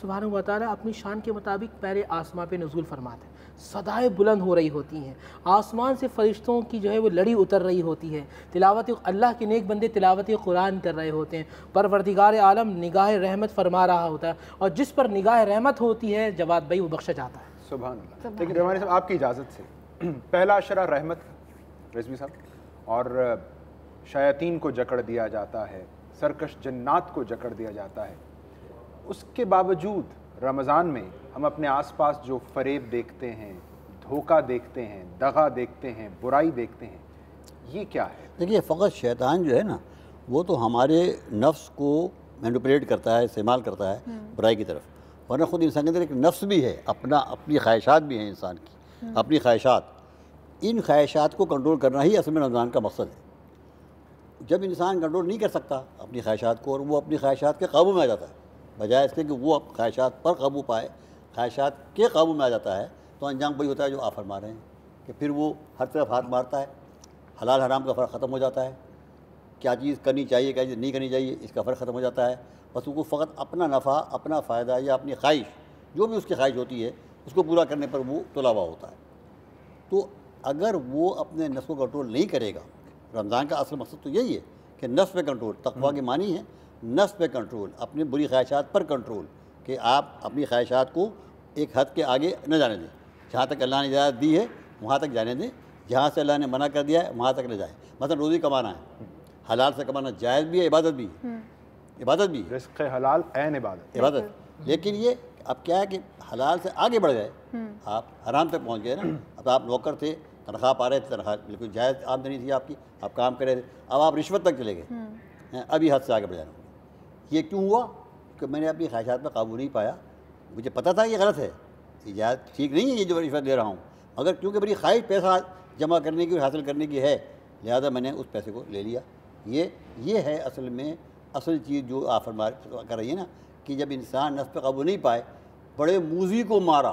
سبحانہ و تعالیٰ اپنی شان کے مطابق پہلے آسمان پہ نزول فرماتے ہیں، صدائیں بلند ہو رہی ہوتی ہیں، آسمان سے فرشتوں کی جو ہے وہ لڑی اتر رہی ہوتی ہے، تلاوت اللہ کے نیک بندے تلاوت قرآن کر رہے ہوتے ہیں، پروردگار عالم نگاہ رحمت فرما رہا ہوتا ہے، اور جس پر نگاہ رحمت ہوتی ہے جواد بھائی وہ بخشا جاتا ہے۔ سبحان اللہ۔ لیکن رحمانی صاحب آپ کی اجازت سے پہلا اشرہ رحمت رضوی صاحب، اور شیاطین کو جکڑ دیا جاتا ہے، سرکش جنات کو جکڑ دیا جاتا ہے، اس کے باوجود رمضان میں ہم اپنے آس پاس جو فریب دیکھتے ہیں، دھوکہ دیکھتے ہیں، دغا دیکھتے ہیں، برائی دیکھتے ہیں، یہ کیا ہے؟ دیکھیے فقط شیطان جو ہے نا وہ تو ہمارے نفس کو مینوپولیٹ کرتا ہے، استعمال کرتا ہے برائی کی طرف، ورنہ خود انسان کے اندر ایک نفس بھی ہے، اپنی خواہشات بھی ہیں انسان کی، اپنی خواہشات، ان خواہشات کو کنٹرول کرنا ہی اصل میں رمضان کا مقصد ہے۔ جب انسان کنٹرول نہیں کر سکتا اپنی خواہشات کو اور وہ اپنی خواہشات کے قابو میں آ جاتا ہے، بجائے اس کے کہ وہ خواہشات پر قابو پائے، خواہشات کے قابو میں آ جاتا ہے، تو انجام وہی ہوتا ہے جو آپ فرما رہے ہیں کہ پھر وہ ہر طرف ہاتھ مارتا ہے، حلال حرام کا فرق ختم ہو جاتا ہے، کیا چیز کرنی چاہیے کیا چیز نہیں کرنی چاہیے اس کا فرق ختم ہو جاتا ہے، بس وہ فقط اپنا نفع، اپنا فائدہ یا اپنی خواہش جو بھی اس کی خواہش ہوتی ہے اس کو پورا کرنے پر وہ تلا ہوا ہوتا ہے۔ تو اگر وہ اپنے نفس کو کنٹرول نہیں کرے گا، رمضان کا اصل مقصد تو یہی ہے کہ نفس پہ کنٹرول، تقویٰ کی معنی ہے نفس پہ کنٹرول، اپنی بری خواہشات پر کنٹرول، کہ آپ اپنی خواہشات کو ایک حد کے آگے نہ جانے دیں، جہاں تک اللہ نے اجازت دی ہے وہاں تک جانے دیں، جہاں سے اللہ نے منع کر دیا ہے وہاں تک نہ جائیں۔ مثلا روزی کمانا ہے، حلال سے کمانا جائز بھی ہے، عبادت بھی ہے، عبادت بھی ہے، رزق حلال عین عبادت، عبادت، لیکن یہ اب کیا ہے کہ حلال سے آگے بڑھ گئے، آپ حرام تک پہنچ گئے نا۔ اب آپ نوکر تھے، تنخواہ پا رہے تھے، تنخواہ بالکل جائز آمدنی تھی آپ کی، آپ کام کر رہے تھے، اب آپ رشوت تک چلے گئے، ابھی حد سے آگے بڑھ جانا۔ یہ کیوں ہوا؟ کہ میں نے اپنی خواہشات پر قابو نہیں پایا، مجھے پتہ تھا یہ غلط ہے، یہ ٹھیک نہیں ہے یہ جو رشوت دے رہا ہوں، مگر کیونکہ میری خواہش پیسہ جمع کرنے کی اور حاصل کرنے کی ہے، لہذا میں نے اس پیسے کو لے لیا۔ یہ ہے اصل میں اصل چیز جو آپ فرما کر رہی ہے نا، کہ جب انسان نفس پہ قابو نہیں پائے، بڑے موذی کو مارا،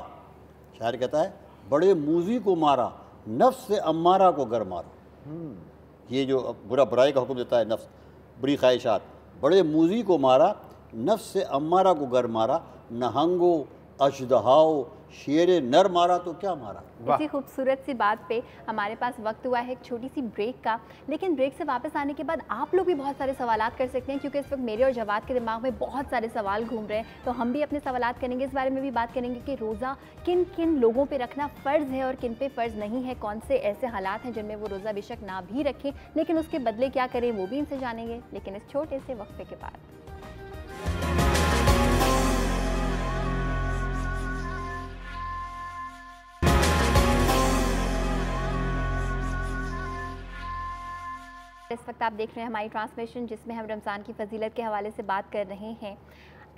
شاعر کہتا ہے بڑے موذی کو مارا، نفس سے امارہ کو گر مارا۔ یہ جو برائی کا حکم دیتا ہے نفس، بری خواہشات، بڑے موذی کو مارا، نفس سے امارہ کو گر مارا، نہنگو اژدہاؤ شیر نر مارا تو کیا مارا۔ اسی خوبصورت سی بات پہ ہمارے پاس وقت ہوا ہے ایک چھوٹی سی بریک کا، لیکن بریک سے واپس آنے کے بعد آپ لوگ بھی بہت سارے سوالات کر سکتے ہیں، کیونکہ اس وقت میرے اور جواد کے دماغ میں بہت سارے سوال گھوم رہے ہیں، تو ہم بھی اپنے سوالات کریں گے، اس بارے میں بھی بات کریں گے کہ روزہ کن کن لوگوں پہ رکھنا فرض ہے اور کن پہ فرض نہیں ہے، کون سے ایسے حالات ہیں جن میں وہ روزہ بے شک نہ بھی رکھیں لیکن اس کے بدلے کیا کریں وہ بھی ان سے جانیں گے، لیکن اس چھوٹے سے وقفے کے بعد۔ اس وقت آپ دیکھ رہے ہیں ہماری ٹرانسمیشن جس میں ہم رمضان کی فضیلت کے حوالے سے بات کر رہے ہیں۔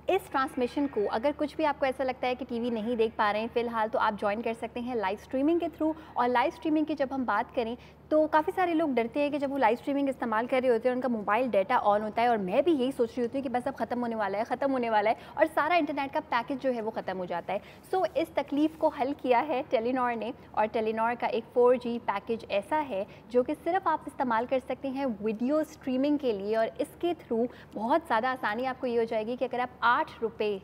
اس ٹرانسمیشن کو اگر کچھ بھی آپ کو ایسا لگتا ہے کہ ٹی وی نہیں دیکھ پا رہے ہیں فی الحال، تو آپ جوائن کر سکتے ہیں لائیو سٹریمنگ کے تھرو، اور لائیو سٹریمنگ کی جب ہم بات کریں تو کافی سارے لوگ ڈرتے ہیں کہ جب وہ لائیو سٹریمنگ استعمال کر رہے ہوتے ہیں ان کا موبائل ڈیٹا آن ہوتا ہے، اور میں بھی یہی سوچ رہی ہوتی ہوں کہ بس اب ختم ہونے والا ہے اور سارا انٹرنیٹ کا پیکج جو ہے وہ ختم ہو جاتا ہے۔ سو اس تکلیف کو حل کیا ہے ٹیلی نار نے، اور ٹیلی نار کا ایک 4G پیکج ایسا ہے جو کہ صرف آپ استعمال کر سکتے ہیں ویڈیو سٹریمنگ کے لیے، اور اس کے تھرو بہت زیادہ آسانی آپ کو یہ ہو جائے گی کہ اگر آپ 8 روپے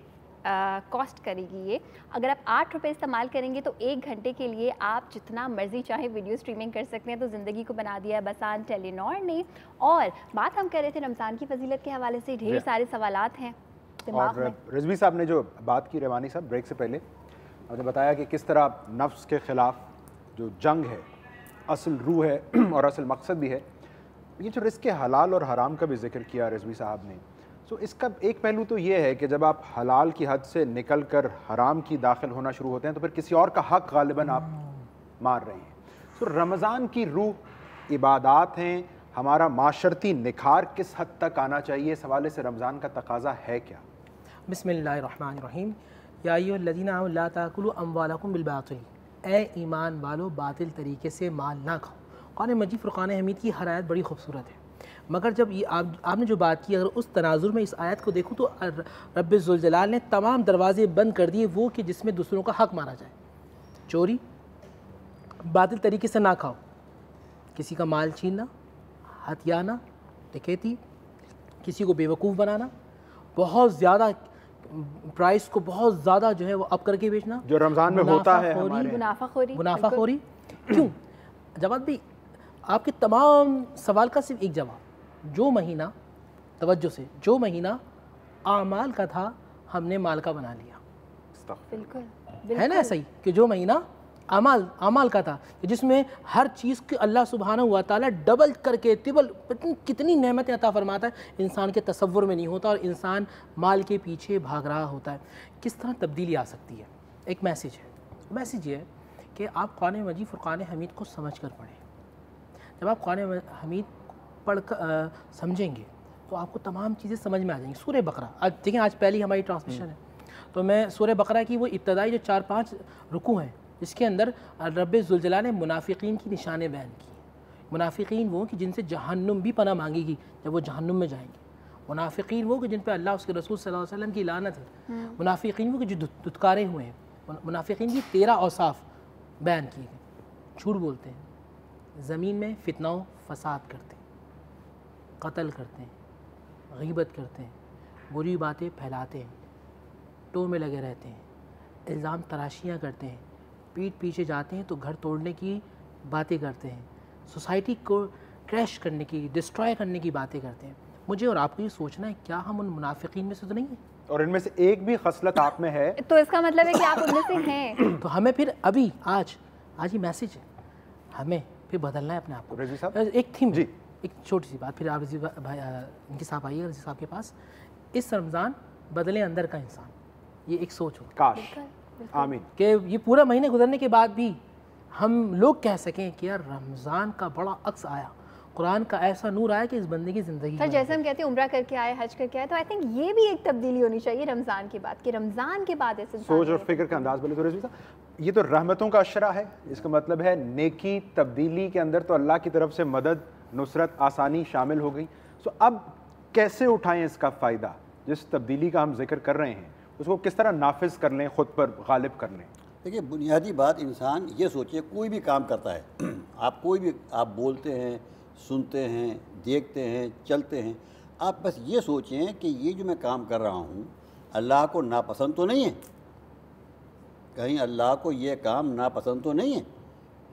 کاسٹ کرے گی یہ، اگر آپ 8 روپے استعمال کریں گے تو 1 گھنٹے کے لیے آپ جتنا مرضی چاہے ویڈیو سٹریمنگ کر سکتے ہیں۔ تو زندگی کو بنا دیا ہے بسان ٹیلی نار نے۔ اور بات ہم کر رہے تھے رمضان کی فضیلت کے حوالے سے، ڈھیر سارے سوالات ہیں دماغ میں۔ رضوی صاحب نے جو بات کی، روانی صاحب بریک سے پہلے آپ نے بتایا کہ کس طرح نفس کے خلاف جو جنگ ہے اصل روح ہے اور اصل مقصد بھی ہے۔ یہ جو رزق حلال اور حرام کا بھی ذکر کیا رضوی صاحب نے، سو اس کا ایک پہلو تو یہ ہے کہ جب آپ حلال کی حد سے نکل کر حرام کی داخل ہونا شروع ہوتے ہیں تو پھر کسی اور کا حق غالباً آپ مار رہے ہیں۔ سو رمضان کی روح عبادات ہیں، ہمارا معاشرتی نکھار کس حد تک آنا چاہیے، اس حوالے سے رمضان کا تقاضا ہے کیا؟ بسم اللہ الرحمن الرحیم۔ یا ایھا الذین آمنوا لا تاکلوا اموالکم بالباطل، اے ایمان والو باطل طریقے سے مال نہ کھاؤ۔ قرآن مجید فرقان حمید کی ہر آیت بڑی خوبصورت ہے، مگر جب یہ آپ نے جو بات کی، اگر اس تناظر میں اس آیت کو دیکھوں تو رب ذوالجلال نے تمام دروازے بند کر دیے وہ کہ جس میں دوسروں کا حق مارا جائے۔ چوری، باطل طریقے سے نہ کھاؤ، کسی کا مال چھیننا، ہتھیانا، ڈکیتی، کسی کو بیوقوف بنانا، بہت زیادہ پرائس کو بہت زیادہ جو ہے وہ اپ کر کے بیچنا، جو رمضان میں ہوتا ہے ہمارے منافع خوری. کیوں جواد بھائی، آپ کے تمام سوال کا صرف ایک جواب، جو مہینہ، توجہ سے، جو مہینہ اعمال کا تھا ہم نے مال کا بنا لیا. بالکل ہے نا ایسا ہی کہ جو مہینہ اعمال کا تھا کہ جس میں ہر چیز کے اللہ سبحانہ و تعالیٰ ڈبل کر کے ٹربل کتنی نعمتیں عطا فرماتا ہے، انسان کے تصور میں نہیں ہوتا اور انسان مال کے پیچھے بھاگ رہا ہوتا ہے. کس طرح تبدیلی آ سکتی ہے؟ ایک میسیج یہ ہے کہ آپ قرآن مجید فرقان حمید کو سمجھ کر پڑھیں. جب آپ قرآن حمید پڑھ کر سمجھیں گے تو آپ کو تمام چیزیں سمجھ میں آ جائیں گی. سورہ بقرہ، آج دیکھیں آج پہلی ہماری ٹرانسمیشن ہے تو میں سورہ بقرہ کی وہ ابتدائی جو 4-5 رکوع ہیں جس کے اندر رب ذوالجلال نے منافقین کی نشانیں بیان کی. منافقین وہ کہ جن سے جہنم بھی پناہ مانگے گی جب وہ جہنم میں جائیں گے. منافقین وہ کہ جن پہ اللہ اس کے رسول صلی اللہ علیہ وسلم کی لعنت ہے. منافقین وہ کہ جو دھتکارے ہوئے ہیں. منافقین کی 13 اوصاف بیان کیے گئے. جھوٹ بولتے ہیں، زمین میں فتنہ و فساد کرتے ہیں، قتل کرتے ہیں، غیبت کرتے ہیں، بری باتیں پھیلاتے ہیں، ٹو میں لگے رہتے ہیں، الزام تراشیاں کرتے ہیں، پیٹ پیچھے جاتے ہیں تو گھر توڑنے کی باتیں کرتے ہیں، سوسائٹی کو کریش کرنے کی، ڈسٹرائے کرنے کی باتیں کرتے ہیں. مجھے اور آپ کو یہ سوچنا ہے کیا ہم ان منافقین میں سے تو نہیں ہیں؟ اور ان میں سے ایک بھی خصلت آپ میں ہے تو اس کا مطلب ہے کہ آپ ان میں سے ہیں. تو ہمیں پھر ابھی آج ہی میسیج ہے، ہمیں پھر بدلنا ہے اپنے آپ کو. رضوی صاحب ایک تھیم جی، ایک چھوٹی سی بات، پھر آپ رضوی بھائی ان کے ساتھ آئیے. رضوی صاحب کے پاس اس رمضان بدلے اندر کا انسان، یہ ایک سوچ ہو کاش، آمین، کہ یہ پورا مہینے گزرنے کے بعد بھی ہم لوگ کہہ سکیں کہ یار رمضان کا بڑا عکس آیا، قرآن کا ایسا نور آیا کہ اس بندے کی زندگی سر جیسے ہم کہتے ہیں عمرہ کر کے آئے، حج کر کے آئے، تو آئی تھنک یہ بھی ایک تبدیلی ہونی چاہیے رمضان کے بعد، کہ رمضان کے بعد ایسے سوچ اور فکر کا انداز بولے تو رضوی صاحب یہ تو رحمتوں کا اشرہ ہے. اس کا مطلب ہے نیکی تبدیلی کے اندر تو اللہ کی طرف سے مدد، نصرت، آسانی شامل ہو گئی. سو اب کیسے اٹھائیں اس کا فائدہ؟ جس تبدیلی کا ہم ذکر کر رہے ہیں اس کو کس طرح نافذ کر لیں، خود پر غالب کر لیں؟ دیکھیے بنیادی بات انسان یہ سوچے، کوئی بھی کام کرتا ہے آپ کوئی بھی آپ بولتے ہیں، سنتے ہیں، دیکھتے ہیں، چلتے ہیں، آپ بس یہ سوچیں کہ یہ جو میں کام کر رہا ہوں اللہ کو ناپسند تو نہیں ہے، کہیں اللہ کو یہ کام ناپسند تو نہیں ہے،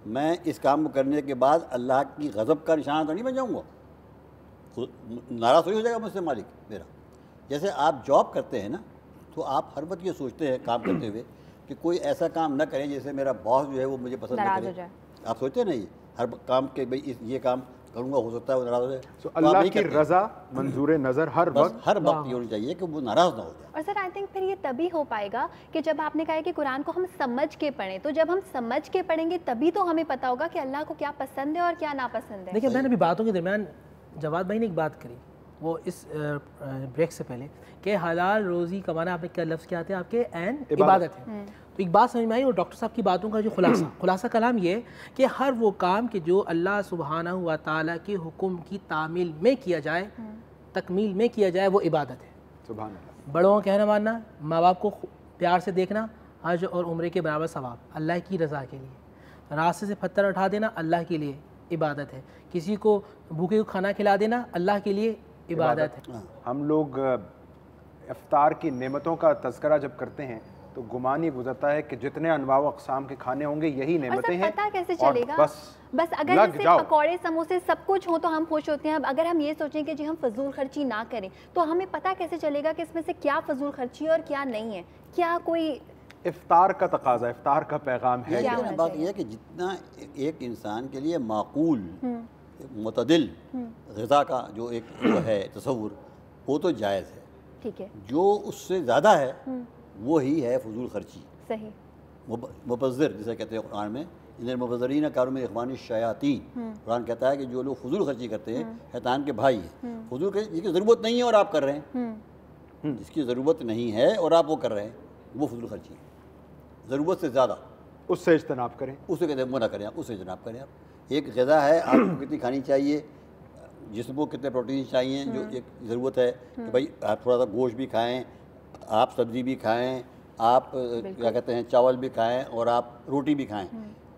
میں اس کام کو کرنے کے بعد اللہ کی غضب کا نشانہ تو نہیں بن جاؤں گا، ناراض ہو جائے گا مجھ سے مالک میرا. جیسے آپ جاب کرتے ہیں نا تو آپ ہر وقت یہ سوچتے ہیں کام کرتے ہوئے کہ کوئی ایسا کام نہ کریں جیسے میرا باس جو ہے وہ مجھے پسند نہ کرے. آپ سوچتے ہیں نا یہ ہر کام کے بھائی یہ کام کروں گا ہو سکتا ہے وہ ناراض ہو جائے. سو اللہ کی رضا منظور نظر ہر وقت یہ ہونی چاہیے کہ وہ ناراض نہ ہو جائے. اور سر آئی تھنک پھر یہ تبھی ہو پائے گا کہ جب آپ نے کہا ہے کہ قرآن کو ہم سمجھ کے پڑھیں، تو جب ہم سمجھ کے پڑھیں گے تبھی تو ہمیں پتہ ہوگا کہ اللہ کو کیا پسند ہے اور کیا ناپسند ہے. دیکھیں میں نے ابھی باتوں کے درمیان جواد بھائی نے ایک بات کری وہ اس بریک سے پہلے کہ حلال روزی کمانا، آپ نے کیا لفظ کیا تھے آپ کے عین عبادت ہے. تو ایک بات سمجھ میں آئی اور ڈاکٹر صاحب کی باتوں کا جو خلاصہ کلام یہ کہ ہر وہ کام کہ جو اللہ سبحانہ و تعالیٰ کے حکم کی تعمیل میں کیا جائے، تکمیل میں کیا جائے، وہ عبادت ہے. سبحان اللہ. بڑوں کا کہنا ماننا، ماں باپ کو پیار سے دیکھنا، حج اور عمرے کے برابر ثواب اللہ کی رضا کے لیے. راستے سے پتھر اٹھا دینا اللہ کے لیے عبادت ہے. کسی کو بھوکے کو کھانا کھلا دینا اللہ کے لیے عبادت ہے. ہم لوگ افطار کی نعمتوں کا تذکرہ جب کرتے ہیں تو گمان یہ گزرتا ہے کہ جتنے انواع و اقسام کے کھانے ہوں گے یہی نعمتیں ہیں. پتہ کیسے چلے گا؟ بس اگر جیسے پکوڑے سموسے سب کچھ ہوں تو ہم خوش ہوتے ہیں. اب اگر ہم یہ سوچیں کہ جی ہم فضول خرچی نہ کریں تو ہمیں پتہ کیسے چلے گا کہ اس میں سے کیا فضول خرچی اور کیا نہیں ہے؟ کیا کوئی افطار کا تقاضا، افطار کا پیغام ہے. بات یہ ہے کہ جتنا ایک انسان کے لیے معقول معتدل غذا کا جو ایک ہے تصور وہ تو جائز ہے. ٹھیک ہے. جو اس سے زیادہ ہے وہی ہے فضول خرچی. صحیح. مبذر جسے کہتے ہیں قرآن میں، ان المبذرین کانوا من اخوان الشیاطین. قرآن کہتا ہے کہ جو لوگ فضول خرچی کرتے ہیں شیطان کے بھائی ہیں. فضول خرچی جس کی ضرورت نہیں ہے اور آپ کر رہے ہیں، جس کی ضرورت نہیں ہے اور آپ وہ کر رہے ہیں وہ فضول خرچی ہے. ضرورت سے زیادہ اس سے اجتناب کریں، اس سے کہتے ہیں منع کریں، آپ اس سے اجتناب کریں. آپ ایک غذا ہے آپ کو کتنی کھانی چاہیے، جسم کو کتنے پروٹین چاہیے، جو ایک ضرورت ہے کہ بھائی آپ تھوڑا سا گوشت بھی کھائیں، آپ سبزی بھی کھائیں، آپ کیا کہتے ہیں چاول بھی کھائیں اور آپ روٹی بھی کھائیں.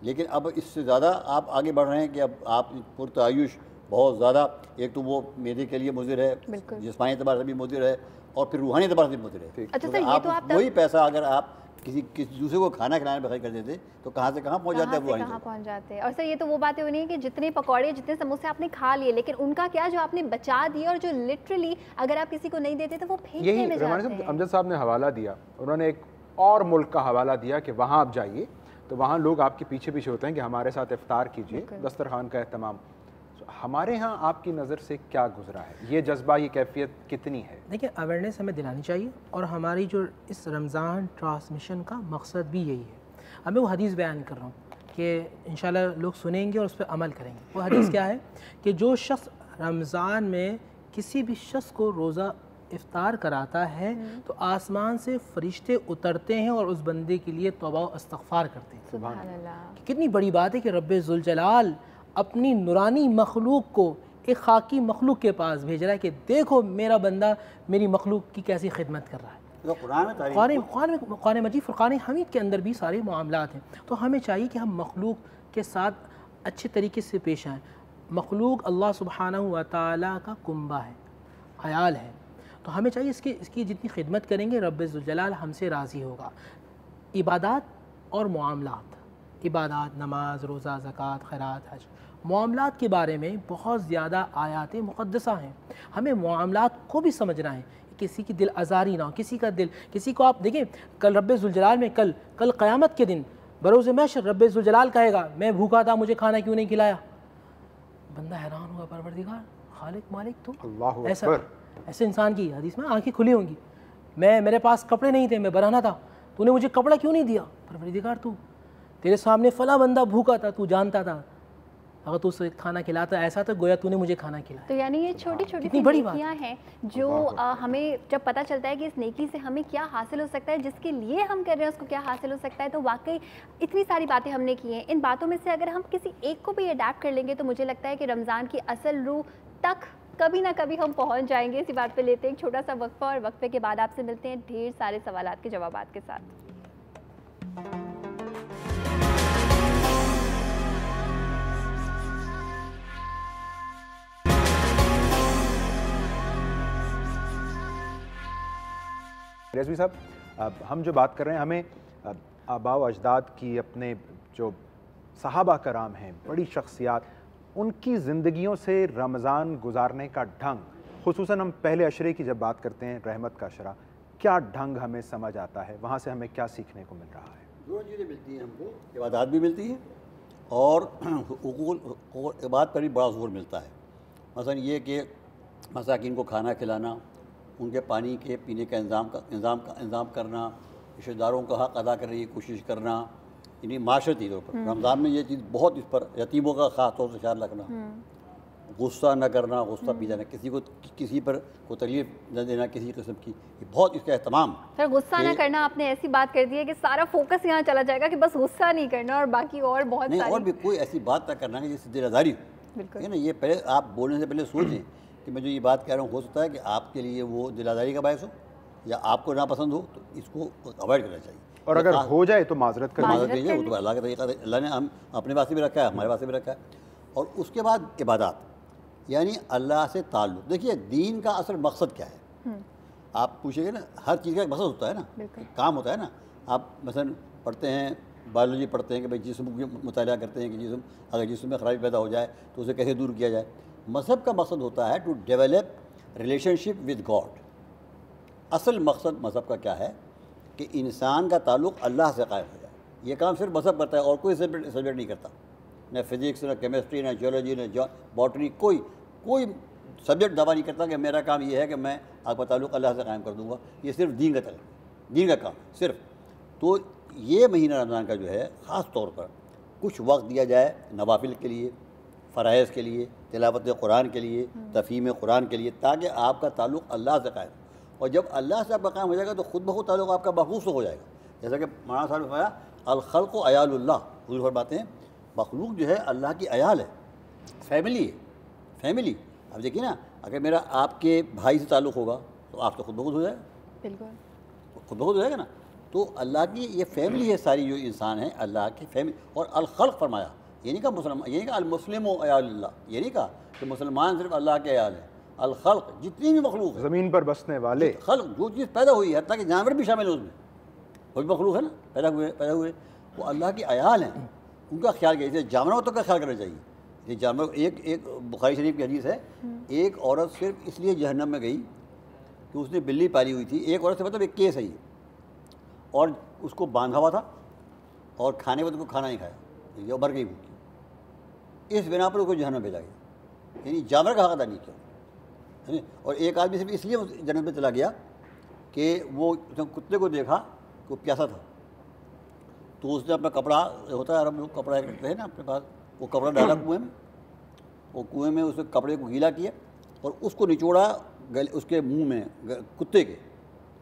لیکن اب اس سے زیادہ آپ آگے بڑھ رہے ہیں کہ اب آپ پرتعیش بہت زیادہ، ایک تو وہ معدے کے لیے مضر ہے، جسمانی اعتبار سے بھی مضر ہے، اور پھر روحانی اعتبار سے بھی مضر ہے. اچھا سر، یہ تو آپ وہی پیسہ اگر آپ کسی دوسرے کو کھانا کھلانے پہ خرچ کر دیتے تو کہاں سے کہاں پہنچ جاتا ہے وہ، کہاں پہنچ جاتے ہیں. اور سر یہ تو وہ باتیں ہونی ہے کہ جتنے پکوڑے جتنے سموسے آپ نے کھا لیے، لیکن ان کا کیا جو آپ نے بچا دیے اور جو لٹرلی اگر آپ کسی کو نہیں دیتے تو وہ پھینکنے میں جاتے ہیں. امجد صاحب نے حوالہ دیا، انہوں نے ایک اور ملک کا حوالہ دیا کہ وہاں آپ جائیے تو وہاں لوگ آپ کے پیچھے پیچھے ہوتے ہیں کہ ہمارے ساتھ افطار کیجیے، دسترخوان کا اہتمام. ہمارے ہاں آپ کی نظر سے کیا گزرا ہے؟ یہ جذبہ، یہ کیفیت کتنی ہے؟ دیکھیں، اویئرنیس ہمیں دلانی چاہیے، اور ہماری جو اس رمضان ٹرانسمیشن کا مقصد بھی یہی ہے. اب میں وہ حدیث بیان کر رہا ہوں کہ انشاءاللہ لوگ سنیں گے اور اس پہ عمل کریں گے. وہ حدیث کیا ہے کہ جو شخص رمضان میں کسی بھی شخص کو روزہ افطار کراتا ہے تو آسمان سے فرشتے اترتے ہیں اور اس بندے کے لیے توبہ و استغفار کرتے ہیں. سبحان اللہ. کتنی بڑی بات ہے کہ رب ذوالجلال اپنی نورانی مخلوق کو ایک خاکی مخلوق کے پاس بھیج رہا ہے کہ دیکھو میرا بندہ میری مخلوق کی کیسی خدمت کر رہا ہے. قرآن مجید فرقان حمید کے اندر بھی سارے معاملات ہیں. تو ہمیں چاہیے کہ ہم مخلوق کے ساتھ اچھے طریقے سے پیش آئیں. مخلوق اللہ سبحانہ و تعالیٰ کا کنبہ ہے، عیال ہے، تو ہمیں چاہیے اس کی جتنی خدمت کریں گے رب ذوالجلال ہم سے راضی ہوگا. عبادات اور معاملات، عبادات، نماز، روزہ، زکوٰۃ، خیرات، حج، معاملات کے بارے میں بہت زیادہ آیات مقدسہ ہیں. ہمیں معاملات کو بھی سمجھنا ہے، کسی کی دل آزاری نہ ہو، کسی کا دل، کسی کو آپ دیکھیں کل رب ذوالجلال میں کل قیامت کے دن بروز محشر رب ذوالجلال کہے گا میں بھوکا تھا مجھے کھانا کیوں نہیں کھلایا. بندہ حیران ہوگا، پروردگار خالق مالک تو ایسے انسان کی حدیث میں آنکھیں کھلی ہوں گی، میرے پاس کپڑے نہیں تھے، میں برانا تھا، تو نے مجھے کپڑا کیوں نہیں دیا. پروردگار تو تیرے سامنے فلاں بندہ بھوکا تھا، تو جانتا تھا، اگر تو اسے کھانا کھلاتا ایسا تو گویا تو نے مجھے کھانا کھلایا. تو یعنی یہ چھوٹی چھوٹی سی نیکیاں ہیں جو ہمیں جب پتہ چلتا ہے کہ اس نیکی سے ہمیں کیا حاصل ہو سکتا ہے، جس کے لیے ہم کر رہے ہیں اس کو کیا حاصل ہو سکتا ہے. تو واقعی اتنی ساری باتیں ہم نے کی ہیں. ان باتوں میں سے اگر ہم کسی ایک کو بھی اڈیپٹ کر لیں گے تو مجھے لگتا ہے کہ رمضان کی اصل روح تک کبھی نہ کبھی ہم پہنچ جائیں گے. اسی بات پہ لیتے ہیں ایک چھوٹا سا وقفہ، اور وقفے کے بعد آپ سے ملتے ہیں ڈھیر سارے سوالات کے جوابات کے ساتھ. رضوی صاحب، اب ہم جو بات کر رہے ہیں، ہمیں آباء و اجداد کی، اپنے جو صحابہ کرام ہیں، بڑی شخصیات، ان کی زندگیوں سے رمضان گزارنے کا ڈھنگ، خصوصاً ہم پہلے عشرے کی جب بات کرتے ہیں، رحمت کا عشرہ، کیا ڈھنگ ہمیں سمجھ آتا ہے؟ وہاں سے ہمیں کیا سیکھنے کو مل رہا ہے؟ دو چیزیں ملتی ہیں ہم کو، عبادات بھی ملتی ہیں اور حقوق عبادت پر بھی بڑا زور ملتا ہے. مثلا یہ کہ مساکین کو کھانا کھلانا، ان کے پانی کے پینے کا انتظام کرنا، رشتہ داروں کا حق ادا کرنے کی کوشش کرنا، یعنی معاشرتی طور پر رمضان میں یہ چیز بہت، اس پر یتیموں کا خاص طور سے خیال رکھنا، غصہ نہ کرنا، غصہ پی جانا، کسی پر کوئی تکلیف نہ دینا کسی قسم کی، یہ بہت اس کا اہتمام. سر غصہ نہ کرنا آپ نے ایسی بات کر دی ہے کہ سارا فوکس یہاں چلا جائے گا کہ بس غصہ نہیں کرنا، اور باقی اور بہت نہیں، اور بھی کوئی ایسی بات نہ کرنا کہ جس سے دل آزاری ہو. بالکل نا، یہ پہلے آپ بولنے سے پہلے سوچیں کہ میں جو یہ بات کہہ رہا ہوں، ہو سکتا ہے کہ آپ کے لیے وہ دل آزاری کا باعث ہو یا آپ کو ناپسند ہو، تو اس کو اوائڈ کرنا چاہیے. اور اگر ہو جائے تو معذرت کرنا چاہیے. وہ تو اللہ کا طریقہ ہے، اللہ نے ہم اپنے واسطے بھی رکھا ہے، ہمارے واسطے بھی رکھا ہے. اور اس کے بعد عبادات، یعنی اللہ سے تعلق. دیکھیے دین کا اصل مقصد کیا ہے؟ آپ پوچھیں گے نا، ہر چیز کا ایک مقصد ہوتا ہے نا، کام ہوتا ہے نا. آپ مثلا پڑھتے ہیں، بایولوجی پڑھتے ہیں کہ بھائی جسم کی مطالعہ کرتے ہیں کہ اگر جسم میں خرابی پیدا ہو جائے تو اسے کیسے دور کیا جائے. مذہب کا مقصد ہوتا ہے to develop relationship with God. اصل مقصد مذہب کا کیا ہے کہ انسان کا تعلق اللہ سے قائم ہو جائے. یہ کام صرف مذہب کرتا ہے اور کوئی سبجیکٹ نہیں کرتا، نہ فزکس، نہ کیمسٹری، نہ جیولوجی، نہ باٹنی، کوئی سبجیکٹ دعویٰ نہیں کرتا کہ میرا کام یہ ہے کہ میں آپ کا تعلق اللہ سے قائم کر دوں گا. یہ صرف دین کا تعلق، دین کا کام صرف. تو یہ مہینہ رمضان کا جو ہے خاص طور پر کچھ وقت دیا جائے نوافل کے لیے، فرائض کے لیے، تلاوت قرآن کے لیے، تفہیم قرآن کے لیے، تاکہ آپ کا تعلق اللہ سے قائم ہو. اور جب اللہ سے آپ کا قائم ہو جائے گا تو خود بخود تعلق آپ کا محفوظ ہو جائے گا. جیسا کہ مولانا صاحب نے فرمایا الخلق عیال اللہ، حضور فرماتے ہیں مخلوق جو ہے اللہ کی عیال ہے، فیملی ہے، فیملی. اب دیکھیے نا، اگر میرا آپ کے بھائی سے تعلق ہوگا تو آپ تو خود بخود ہو جائے گا. بالکل خود بخود ہو جائے گا نا. تو اللہ کی یہ فیملی ہے، ساری جو انسان ہے اللہ کی فیملی. اور الخلق فرمایا، یہ نہیں کہا مسلمان، یہ نہیں کہا المسلم و عیال اللہ، یہ نہیں کہا کہ مسلمان صرف اللہ کے عیال ہیں، الخلق جتنی بھی مخلوق ہے زمین پر بسنے والے، خلق جو چیز پیدا ہوئی ہے حتیٰ کہ جانور بھی شامل ہے اس میں، وہ بھی مخلوق ہے نا، پیدا ہوئے وہ اللہ کے عیال ہیں، ان کا خیال کیا، جانوروں کا خیال کرنا چاہیے. یہ جانور ایک بخاری شریف کی حدیث ہے، ایک عورت صرف اس لیے جہنم میں گئی کہ اس نے بلی پالی ہوئی تھی. ایک عورت سے مطلب ایک کیس ہے یہ، اور اس کو باندھا ہوا تھا اور کھانے وقت کو کھانا نہیں کھایا، یہ مر گئی بھوکی، اس بنا پر اس کو جہنم بھیجا گیا، یعنی جانور کا حق ادا نہیں کیا. اور ایک آدمی صرف اس لیے جنت میں چلا گیا کہ وہ کتے کو دیکھا کہ وہ پیاسا تھا، تو اس نے اپنا کپڑا ہوتا ہے عرب لوگ کپڑا رکھتے ہیں نا اپنے پاس، وہ کپڑا ڈالا کنویں میں، وہ کنویں میں اس نے کپڑے کو گیلا کیا اور اس کو نچوڑا اس کے منہ میں کتے کے،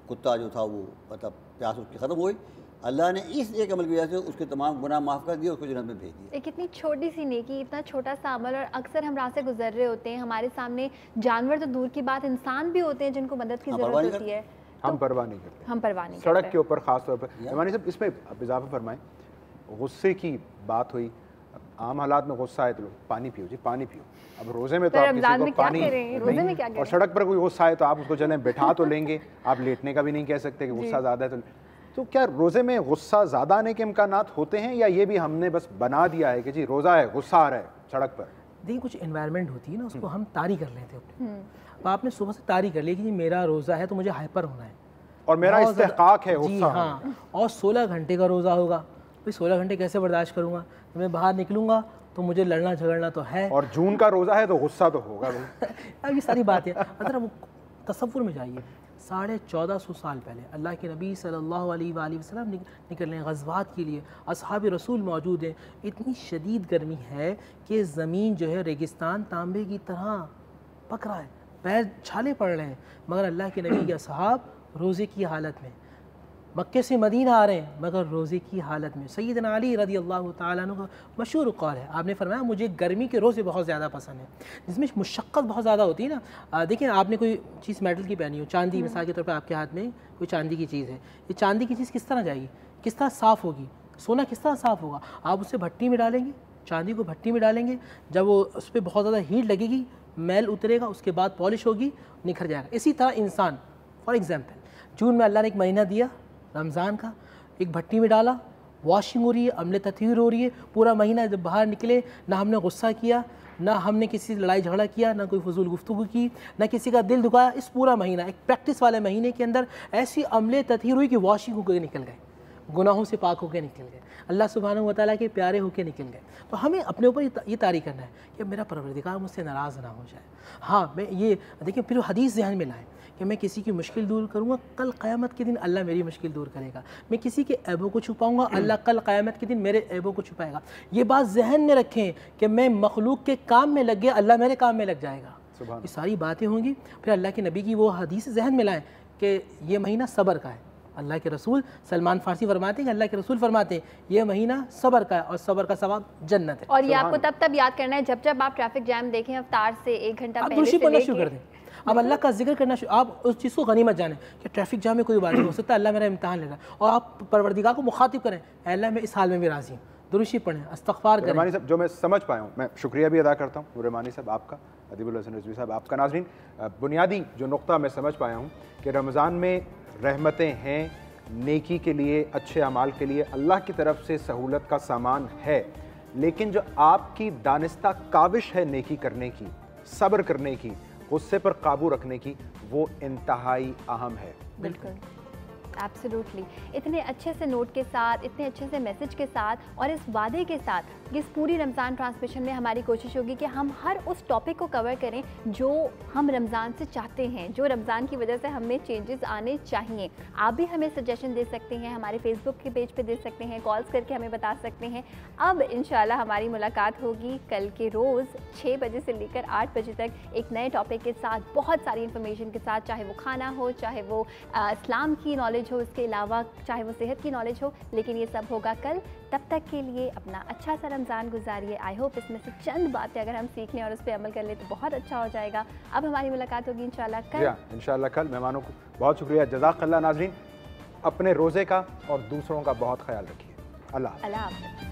کتا جو تھا وہ مطلب پیاس اس کی ختم ہوئی. اللہ نے اس ایک عمل کی وجہ سے اس کے تمام گناہ معاف کر دیے، اس کو جنت میں بھیج دیا. ایک اتنی چھوٹی سی نیکی، اتنا چھوٹا سا عمل، اور اکثر ہم راہ سے گزر رہے ہوتے ہیں، ہمارے سامنے جانور تو دور کی بات انسان بھی ہوتے ہیں جن کو مدد کی ضرورت ہوتی ہے، ہم پرواہ نہیں کرتے، ہم پرواہ نہیں سڑک کے اوپر خاص طور پر. رحمانی صاحب اس میں اضافہ فرمائیں، غصے کی بات ہوئی، عام حالات میں غصہ آئے تو لوگ پانی پیو جی پانی پیو، اب روزے میں تو آپ کسی کو پانی نہیں، اور سڑک پر کوئی غصہ آئے تو آپ اس کو چلیں بٹھا تو لیں گے، آپ لیٹنے کا بھی نہیں کہہ سکتے کہ غصہ زیادہ ہے تو کیا روزے میں غصہ زیادہ آنے کے امکانات ہوتے ہیں، یا یہ بھی ہم نے بس بنا دیا ہے کہ جی روزہ ہے غصہ آ رہا ہے سڑک پر؟ دیکھیں کچھ انوائرمنٹ ہوتی ہے نا، اس کو ہم طاری کر لیتے ہیں. اب آپ نے صبح سے طاری کر لی کہ جی میرا روزہ ہے تو مجھے ہائپر ہونا ہے اور میرا استحقاق ہے جی ہاں، اور 16 گھنٹے کا روزہ ہوگا، بھائی 16 گھنٹے کیسے برداشت کروں گا، میں باہر نکلوں گا تو مجھے لڑنا جھگڑنا تو ہے، اور جون کا روزہ ہے تو غصہ تو ہوگا. اب یہ ساری باتیں اگر وہ تصور میں جائیے، 1450 سال پہلے اللہ کے نبی صلی اللہ علیہ وآلہ وسلم نکلنے غزوات کے لیے، اصحاب رسول موجود ہیں، اتنی شدید گرمی ہے کہ زمین جو ہے ریگستان تانبے کی طرح پک رہا ہے، پیر چھالے پڑ رہے ہیں، مگر اللہ کے نبی کے اصحاب روزے کی حالت میں، مکے سے مدینہ آ رہے ہیں مگر روزے کی حالت میں. سیدنا علی رضی اللہ تعالیٰ عنہ کا مشہور قول ہے، آپ نے فرمایا مجھے گرمی کے روزے بہت زیادہ پسند ہیں جس میں مشقت بہت زیادہ ہوتی ہے نا. دیکھیں آپ نے کوئی چیز میٹل کی پہنی ہو، چاندی مثال کے طور پہ آپ کے ہاتھ میں کوئی چاندی کی چیز ہے، یہ چاندی کی چیز کس طرح جائے گی، کس طرح صاف ہوگی، سونا کس طرح صاف ہوگا، آپ اسے بھٹی میں ڈالیں گے، چاندی کو بھٹی میں ڈالیں گے، جب وہ اس پہ بہت زیادہ ہیٹ لگے گی، میل اترے گا، اس کے بعد پالش ہوگی، نکھر جائے گا. اسی طرح انسان، فار ایگزامپل جون میں اللہ نے ایک مہینہ دیا رمضان کا، ایک بھٹی میں ڈالا، واشنگ ہو رہی ہے، عمل تطہیر ہو رہی ہے، پورا مہینہ جب باہر نکلے نہ ہم نے غصہ کیا، نہ ہم نے کسی سے لڑائی جھگڑا کیا، نہ کوئی فضول گفتگو کی، نہ کسی کا دل دکھایا. اس پورا مہینہ ایک پریکٹس والے مہینے کے اندر ایسی عمل تطہیر ہوئی کہ واشنگ ہو کے نکل گئے، گناہوں سے پاک ہو کے نکل گئے، اللہ سبحانہ و تعالیٰ کے پیارے ہو کے نکل گئے. تو ہمیں اپنے اوپر یہ طاری کرنا ہے کہ میرا پروردگار مجھ سے ناراض نہ ہو جائے. ہاں میں یہ دیکھیں پھر حدیث ذہن میں لائیں کہ میں کسی کی مشکل دور کروں گا، کل قیامت کے دن اللہ میری مشکل دور کرے گا. میں کسی کے عیبوں کو چھپاؤں گا، اللہ کل قیامت کے دن میرے عیبوں کو چھپائے گا. یہ بات ذہن میں رکھیں کہ میں مخلوق کے کام میں لگ گیا، اللہ میرے کام میں لگ جائے گا. یہ ساری باتیں ہوں گی. پھر اللہ کے نبی کی وہ حدیث ذہن میں لائیں کہ یہ مہینہ صبر کا ہے. اللہ کے رسول سلمان فارسی فرماتے ہیں کہ اللہ کے رسول فرماتے ہیں یہ مہینہ صبر کا ہے اور صبر کا ثواب جنت ہے. اور یہ آپ کو تب یاد کرنا ہے جب آپ ٹریفک جام دیکھیں افطار سے 1 گھنٹہ پہلے دوشی پڑھنا شروع کر دیں. اب اللہ کا ذکر کرنا آپ اس چیز کو غنیمت جانیں کہ ٹریفک جام میں کوئی بات نہیں ہو سکتا، اللہ میرا امتحان لے رہا ہے، اور آپ پروردگار کو مخاطب کریں، اے اللہ میں اس حال میں بھی راضی ہوں. درشی پڑھیں، استغفار کریں. رحمانی صاحب جو میں سمجھ پایا ہوں، میں شکریہ بھی ادا کرتا ہوں رحمانی صاحب آپ کا، ادیب الحسن رضوی صاحب آپ کا. ناظرین بنیادی جو نقطہ میں سمجھ پایا ہوں کہ رمضان میں رحمتیں ہیں، نیکی کے لیے، اچھے اعمال کے لیے اللہ کی طرف سے سہولت کا سامان ہے، لیکن جو آپ کی دانستہ کاوش ہے نیکی کرنے کی، صبر کرنے کی، غصے پر قابو رکھنے کی، وہ انتہائی اہم ہے. بالکل ایبسلیوٹلی. اتنے اچھے سے نوٹ کے ساتھ، اتنے اچھے سے میسج کے ساتھ اور اس وعدے کے ساتھ کہ اس پوری رمضان ٹرانسمیشن میں ہماری کوشش ہوگی کہ ہم ہر اس ٹاپک کو کور کریں جو ہم رمضان سے چاہتے ہیں، جو رمضان کی وجہ سے ہمیں چینجز آنے چاہیے. آپ بھی ہمیں سجیشن دے سکتے ہیں، ہمارے فیس بک کے پیج پہ دے سکتے ہیں، کالز کر کے ہمیں بتا سکتے ہیں. اب انشاءاللہ ہماری ملاقات ہوگی کل کے روز 6 بجے سے لے کر 8 بجے تک ایک نئے ٹاپک کے ساتھ، بہت ساری انفارمیشن کے ساتھ، چاہے وہ کھانا ہو، چاہے وہ اسلام کی نالج ہو، اس کے علاوہ چاہے وہ صحت کی نالج ہو، لیکن یہ سب ہوگا کل. تب تک کے لیے اپنا اچھا سا رمضان گزاریے. آئی ہوپ اس میں سے چند باتیں اگر ہم سیکھ لیں اور اس پہ عمل کر لیں تو بہت اچھا ہو جائے گا. اب ہماری ملاقات ہوگی انشاءاللہ کل. انشاءاللہ کل. مہمانوں کو بہت شکریہ، جزاک اللہ. ناظرین اپنے روزے کا اور دوسروں کا بہت خیال رکھیے. اللہ حافظ.